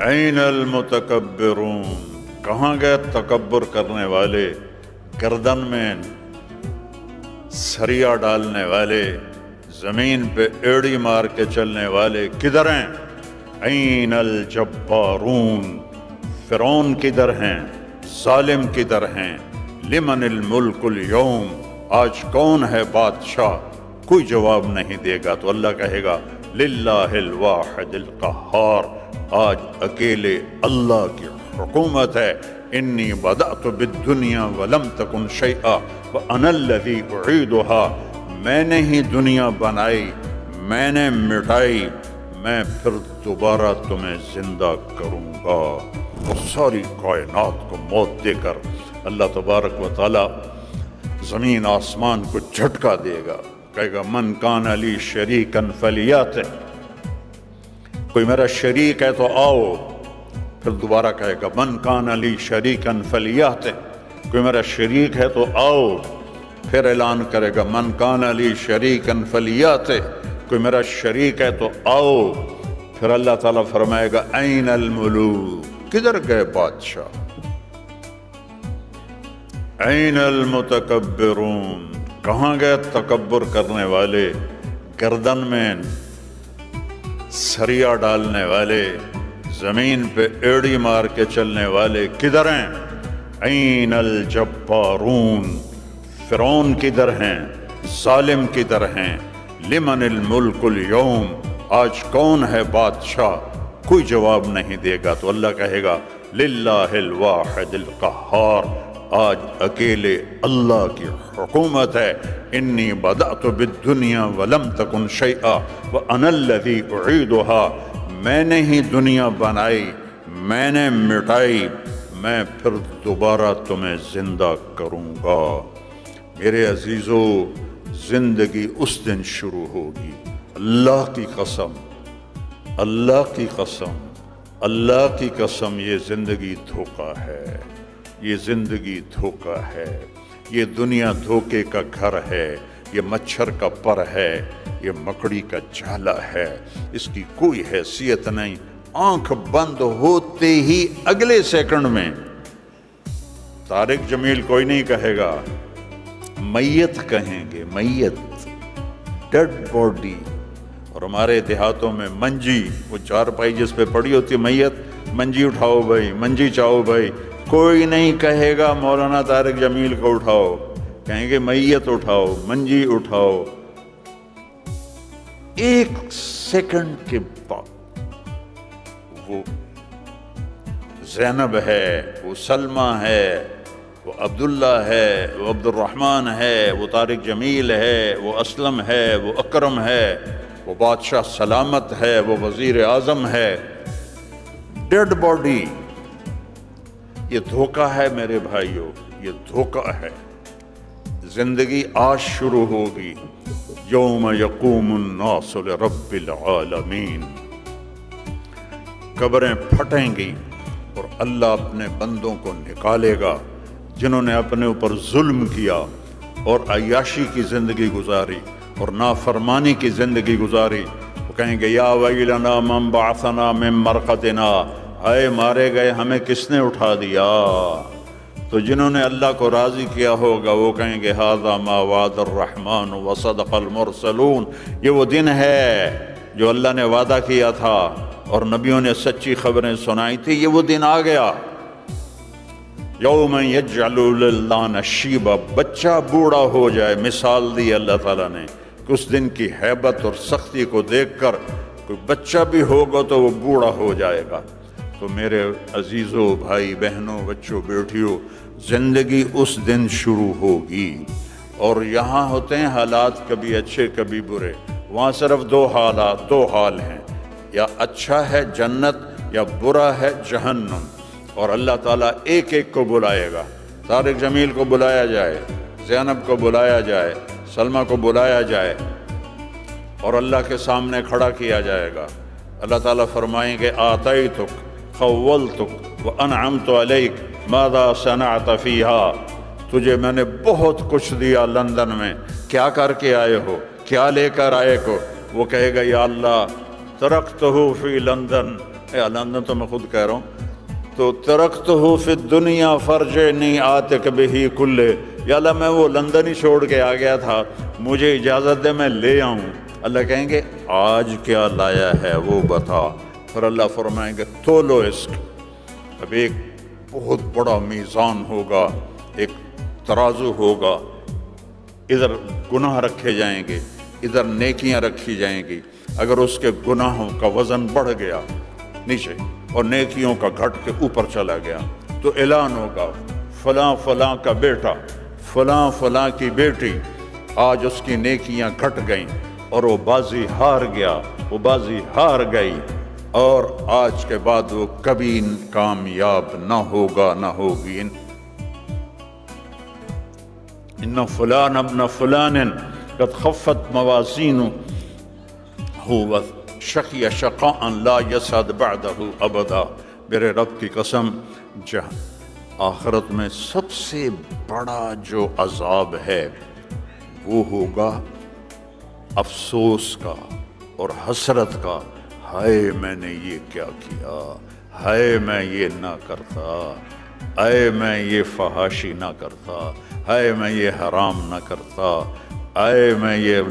N المتکبرون، کہاں گئے تکبر کرنے والے، گردن میں سریا ڈالنے والے، زمین پہ ایڑی مار کے چلنے والے کدھر ہیں؟ این الجبارون، فرعون کدھر ہیں، ظالم کدھر ہیں؟ لمن الملک اليوم، آج کون ہے بادشاہ؟ کوئی جواب نہیں دے گا تو اللہ کہے گا للہ الواحد القہار، آج اکیلے اللہ کی حکومت ہے۔ انی بدأت بالدنیا ولم تکن شیئا وانا الذی اعیدها، میں نے ہی دنیا بنائی، میں نے مٹائی، میں پھر دوبارہ تمہیں زندہ کروں گا۔ اور ساری کائنات کو موت دے کر اللہ تبارک و تعالی زمین آسمان کو جھٹکا دے گا، کہے گا من کان لی شریکا فلیاتہ، کوئی میرا شریک ہے تو آؤ۔ پھر دوبارہ کہے گا من کان لی شریکا فلیاتہ، کوئی میرا شریک ہے تو آؤ۔ پھر اعلان کرے گا من کان لی شریکا فلیاتہ، کوئی میرا شریک ہے تو آؤ۔ پھر اللہ تعالیٰ فرمائے گا این الملوک، کدھر گئے بادشاہ؟ این المتکبرون، کہاں گئے تکبر کرنے والے، گردن میں سریا ڈالنے والے، زمین پہ ایڑی مار کے چلنے والے کدھر ہیں؟ این الجبارون، فرعون کدھر ہیں، ظالم کدھر ہیں؟ لمن الملک اليوم، آج کون ہے بادشاہ؟ کوئی جواب نہیں دے گا تو اللہ کہے گا للہ الواحد القہار، آج اکیلے اللہ کی حکومت ہے۔ انی بدأت بالدنیا ولم تکن شیئا وانا الذی اعیدها، میں نے ہی دنیا بنائی، میں نے مٹائی، میں پھر دوبارہ تمہیں زندہ کروں گا۔ میرے عزیزو، زندگی اس دن شروع ہوگی، اللہ کی قسم، اللہ کی قسم، اللہ کی قسم، یہ زندگی دھوکہ ہے، یہ زندگی دھوکہ ہے، یہ دنیا دھوکے کا گھر ہے، یہ مچھر کا پر ہے، یہ مکڑی کا جالا ہے، اس کی کوئی حیثیت نہیں۔ آنکھ بند ہوتے ہی اگلے سیکنڈ میں طارق جمیل کوئی نہیں کہے گا، میت کہیں گے، میت، ڈیڈ باڈی۔ اور ہمارے دیہاتوں میں منجی، وہ چارپائی جس پہ پڑی ہوتی ہے میت، منجی اٹھاؤ بھائی، منجی چاہو بھائی، کوئی نہیں کہے گا مولانا طارق جمیل کو اٹھاؤ، کہیں گے میت اٹھاؤ، منجی اٹھاؤ۔ ایک سیکنڈ کے بعد وہ زینب ہے، وہ سلمہ ہے، وہ عبداللہ ہے، وہ عبد الرحمن ہے، وہ طارق جمیل ہے، وہ اسلم ہے، وہ اکرم ہے، وہ بادشاہ سلامت ہے، وہ وزیر اعظم ہے، ڈیڈ باڈی۔ یہ دھوکہ ہے میرے بھائیوں، یہ دھوکہ ہے۔ زندگی آج شروع ہوگی، یوم یقوم الناس لرب العالمین، قبریں پھٹیں گی اور اللہ اپنے بندوں کو نکالے گا جنہوں نے اپنے اوپر ظلم کیا اور عیاشی کی زندگی گزاری اور نافرمانی کی زندگی گزاری۔ وہ کہیں گے یا ویلنا من بعثنا من مرقدنا، ہائے مارے گئے ہمیں کس نے اٹھا دیا؟ تو جنہوں نے اللہ کو راضی کیا ہوگا وہ کہیں گے ھذا ما وعد الرحمن وصدق المرسلون، یہ وہ دن ہے جو اللہ نے وعدہ کیا تھا اور نبیوں نے سچی خبریں سنائی تھی، یہ وہ دن آ گیا۔ یوم یجعل الولدان شیبا، بچہ بوڑھا ہو جائے، مثال دی اللہ تعالیٰ نے کہ اس دن کی ہیبت اور سختی کو دیکھ کر کوئی بچہ بھی ہوگا تو وہ بوڑھا ہو جائے گا۔ تو میرے عزیزوں، بھائی بہنوں، بچوں بیٹیوں، زندگی اس دن شروع ہوگی۔ اور یہاں ہوتے ہیں حالات کبھی اچھے کبھی برے، وہاں صرف دو حال ہیں، یا اچھا ہے جنت یا برا ہے جہنم۔ اور اللہ تعالیٰ ایک ایک کو بلائے گا، طارق جمیل کو بلایا جائے، زینب کو بلایا جائے، سلمہ کو بلایا جائے اور اللہ کے سامنے کھڑا کیا جائے گا۔ اللہ تعالیٰ فرمائیں گے آتیتک خولتک وانعمت علیک ماذا صنعت فیہا، تجھے میں نے بہت کچھ دیا لندن میں، کیا کر کے آئے ہو، کیا لے کر آئے ہو؟ وہ کہے گا یا اللہ ترکتہ فی لندن اعلان تو میں خود کہہ رہا ہوں، تو ترکتہ فی الدنیا فرجعنی آتک بہ کلہ، یا اللہ میں وہ لندن ہی چھوڑ کے آ گیا تھا، مجھے اجازت دے میں لے آؤں۔ اللہ کہیں گے آج کیا لایا ہے وہ بتا، پھر اللہ فرمائیں گے تولو اس کو۔ اب ایک بہت بڑا میزان ہوگا، ایک ترازو ہوگا، ادھر گناہ رکھے جائیں گے، ادھر نیکیاں رکھی جائیں گی۔ اگر اس کے گناہوں کا وزن بڑھ گیا نیچے اور نیکیوں کا گھٹ کے اوپر چلا گیا تو اعلان ہوگا فلاں فلاں کا بیٹا، فلاں فلاں کی بیٹی، آج اس کی نیکیاں گھٹ گئیں اور وہ بازی ہار گیا، وہ بازی ہار گئی، اور آج کے بعد وہ کبھی کامیاب نہ ہوگا نہ ہوگی۔ ان فلان ابن فلان قد خفت موازینہ وشقی شقاء لا یسعد بعدہ ابدا۔ میرے رب کی قسم، آخرت میں سب سے بڑا جو عذاب ہے وہ ہوگا افسوس کا اور حسرت کا، ہائے میں نے یہ کیا کیا، ہائے میں یہ نہ کرتا، ہائے میں یہ فحاشی نہ کرتا، ہائے میں یہ حرام نہ کرتا، ہائے میں یہ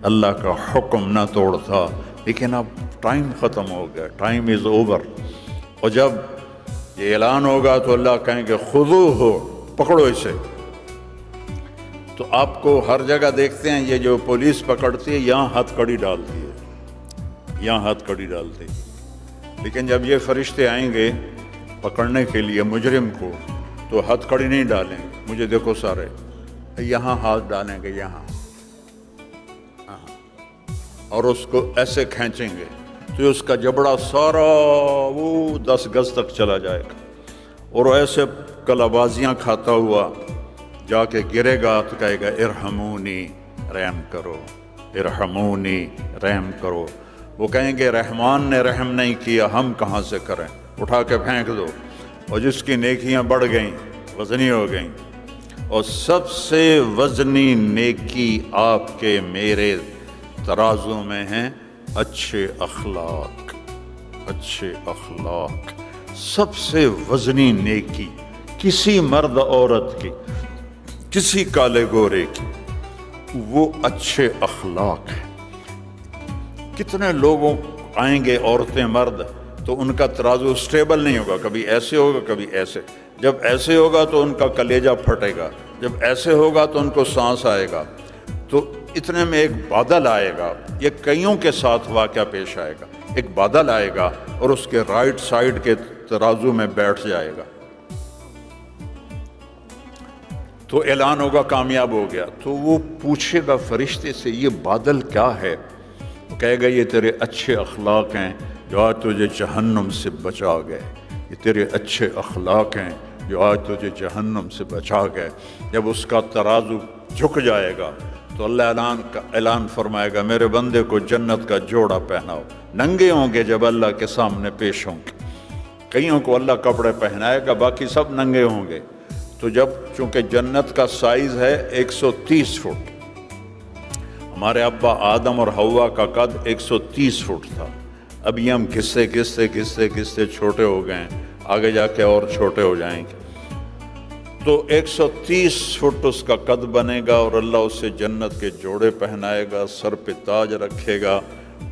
اللہ کا حکم نہ توڑتا۔ لیکن اب ٹائم ختم ہو گیا، ٹائم از اوور، اور جب یہ اعلان ہوگا تو اللہ کہیں گے خذوہ، پکڑو اسے۔ تو آپ کو ہر جگہ دیکھتے ہیں یہ جو پولیس پکڑتی ہے یہاں ہتھ کڑی ڈالتی ہے، یہاں ہتھ کڑی ڈالتی ہے، لیکن جب یہ فرشتے آئیں گے پکڑنے کے لیے مجرم کو تو ہتھ کڑی نہیں ڈالیں گے، مجھے دیکھو سارے، یہاں ہاتھ ڈالیں گے، یہاں، اور اس کو ایسے کھینچیں گے تو اس کا جبڑا سارا وہ 10 گز تک چلا جائے گا، اور ایسے کلابازیاں کھاتا ہوا جا کے گرے گا تو کہے گا ارحمونی، رحم کرو، ارحمونی، رحم کرو۔ وہ کہیں گے رحمان نے رحم نہیں کیا، ہم کہاں سے کریں، اٹھا کے پھینک دو۔ اور جس کی نیکیاں بڑھ گئیں، وزنی ہو گئیں، اور سب سے وزنی نیکی آپ کے میرے ترازو میں ہیں اچھے اخلاق، اچھے اخلاق۔ سب سے وزنی نیکی کسی مرد عورت کی، کسی کالے گورے کی، وہ اچھے اخلاق ہیں۔ کتنے لوگوں آئیں گے، عورتیں مرد، تو ان کا ترازو سٹیبل نہیں ہوگا، کبھی ایسے ہوگا کبھی ایسے۔ جب ایسے ہوگا تو ان کا کلیجہ پھٹے گا، جب ایسے ہوگا تو ان کو سانس آئے گا، تو اتنے میں ایک بادل آئے گا، یہ کئیوں کے ساتھ واقعہ پیش آئے گا، ایک بادل آئے گا اور اس کے رائٹ سائیڈ کے ترازو میں بیٹھ جائے گا، تو اعلان ہوگا کامیاب ہو گیا۔ تو وہ پوچھے گا فرشتے سے یہ بادل کیا ہے؟ وہ کہے گا یہ تیرے اچھے اخلاق ہیں جو آج تجھے جہنم سے بچا گئے، یہ تیرے اچھے اخلاق ہیں جو آج تجھے جہنم سے بچا گئے۔ جب اس کا ترازو جھک جائے گا تو اللہ اعلان فرمائے گا میرے بندے کو جنت کا جوڑا پہناؤ۔ ننگے ہوں گے جب اللہ کے سامنے پیش ہوں گے، کئیوں کو اللہ کپڑے پہنائے گا، باقی سب ننگے ہوں گے۔ تو جب چونکہ جنت کا سائز ہے 130 فٹ، ہمارے ابا آدم اور حوا کا قد 130 فٹ تھا، اب یہ ہم گھستے چھوٹے ہو گئے ہیں، آگے جا کے اور چھوٹے ہو جائیں گے۔ تو 130 فٹ اس کا قد بنے گا، اور اللہ اسے جنت کے جوڑے پہنائے گا، سر پہ تاج رکھے گا،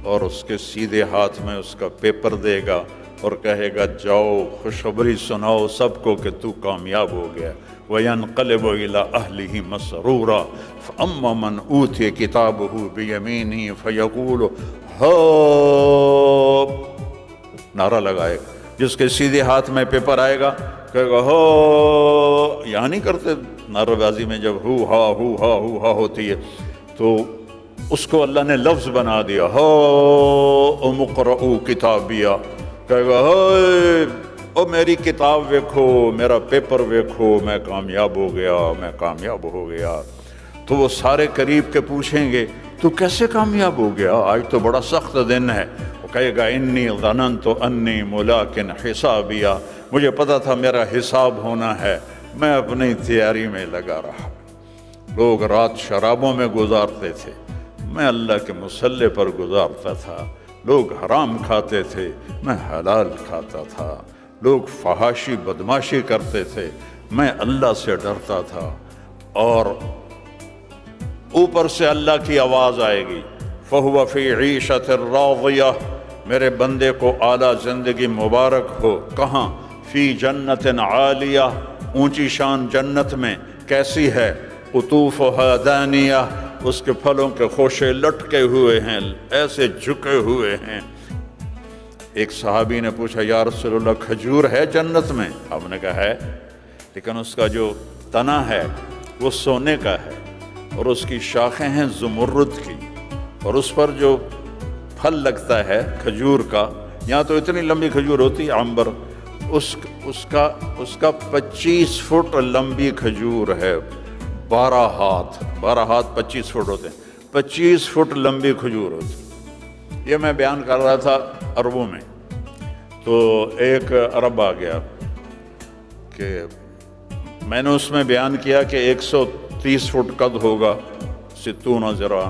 اور اس کے سیدھے ہاتھ میں اس کا پیپر دے گا اور کہے گا جاؤ خوشخبری سناؤ سب کو کہ تو کامیاب ہو گیا۔ وَيَنْقَلِبُ إِلَىٰ أَهْلِهِ مَسْرُورًا فَأَمَّا مَنْ أُوتِيَ كِتَابَهُ بِيَمِينِهِ فَيَقُولُ ہَا، نعرہ لگائے گا، جس کے سیدھے ہاتھ میں پیپر آئے گا کہے گا ہا، یہاں نہیں کرتے نعرہ بازی میں جب ہو ہا ہوتی ہے، تو اس کو اللہ نے لفظ بنا دیا، ہا اقرؤوا کتابیہ، کہے گا او میری کتاب ویکھو، میرا پیپر ویکھو، میں کامیاب ہو گیا، میں کامیاب ہو گیا۔ تو وہ سارے قریب کے پوچھیں گے تو کیسے کامیاب ہو گیا، آج تو بڑا سخت دن ہے۔ وہ کہے گا انی ظننت انی ملاق حسابیہ، مجھے پتا تھا میرا حساب ہونا ہے، میں اپنی تیاری میں لگا رہا۔ لوگ رات شرابوں میں گزارتے تھے، میں اللہ کے مصلی پر گزارتا تھا، لوگ حرام کھاتے تھے، میں حلال کھاتا تھا، لوگ فحاشی بدماشی کرتے تھے، میں اللہ سے ڈرتا تھا، اور اوپر سے اللہ کی آواز آئے گی فَهُوَ فِي عِيشَةٍ رَاضِيَةٍ، میرے بندے کو اعلیٰ زندگی مبارک ہو۔ کہاں؟ فی جنت عالیہ، اونچی شان جنت میں۔ کیسی ہے؟ قطوفها دانیہ، اس کے پھلوں کے خوشے لٹکے ہوئے ہیں، ایسے جھکے ہوئے ہیں۔ ایک صحابی نے پوچھا یا رسول اللہ کھجور ہے جنت میں؟ آپ نے کہا ہے، لیکن اس کا جو تنا ہے وہ سونے کا ہے، اور اس کی شاخیں ہیں زمرد کی، اور اس پر جو پھل لگتا ہے کھجور کا، یہاں تو اتنی لمبی کھجور ہوتی ہے عنبر، اس کا 25 فٹ لمبی کھجور ہے، 12 ہاتھ 25 فٹ ہوتے ہیں، 25 فٹ لمبی کھجور ہوتی۔ یہ میں بیان کر رہا تھا عربوں میں، تو ایک عرب آ گیا کہ میں نے اس میں بیان کیا کہ 130 فٹ قد ہوگا، 60 ذراع،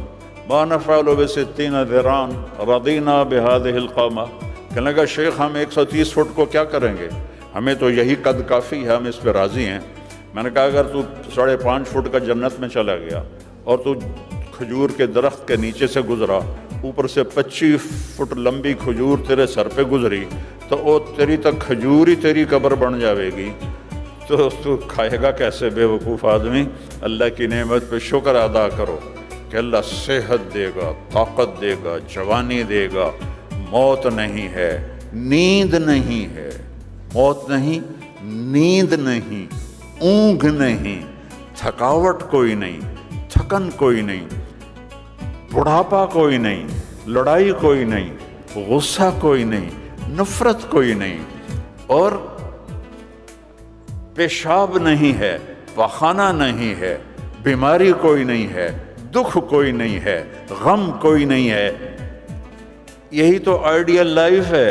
ما نفعل ب60 ذراع رضینا بهذه القامة۔ کہنے لگا شیخ ہم 130 فٹ کو کیا کریں گے، ہمیں تو یہی قد کافی ہے، ہم اس پہ راضی ہیں۔ میں نے کہا اگر تو 5.5 فٹ کا جنت میں چلا گیا اور تو کھجور کے درخت کے نیچے سے گزرا، اوپر سے 25 فٹ لمبی کھجور تیرے سر پہ گزری، تو وہ تیری تک کھجور ہی تیری قبر بن جاوے گی، تو تو کھائے گا کیسے بے وقوف آدمی؟ اللہ کی نعمت پہ شکر ادا کرو کہ اللہ صحت دے گا، طاقت دے گا، جوانی دے گا، موت نہیں ہے، نیند نہیں ہے، موت نہیں، نیند نہیں، اونگ نہیں، تھکاوٹ کوئی نہیں، تھکن کوئی نہیں، بڑھاپا کوئی نہیں، لڑائی کوئی نہیں، غصہ کوئی نہیں، نفرت کوئی نہیں، اور پیشاب نہیں ہے، پخانہ نہیں ہے، بیماری کوئی نہیں ہے، دکھ کوئی نہیں ہے، غم کوئی نہیں ہے۔ یہی تو آئیڈیل لائف ہے۔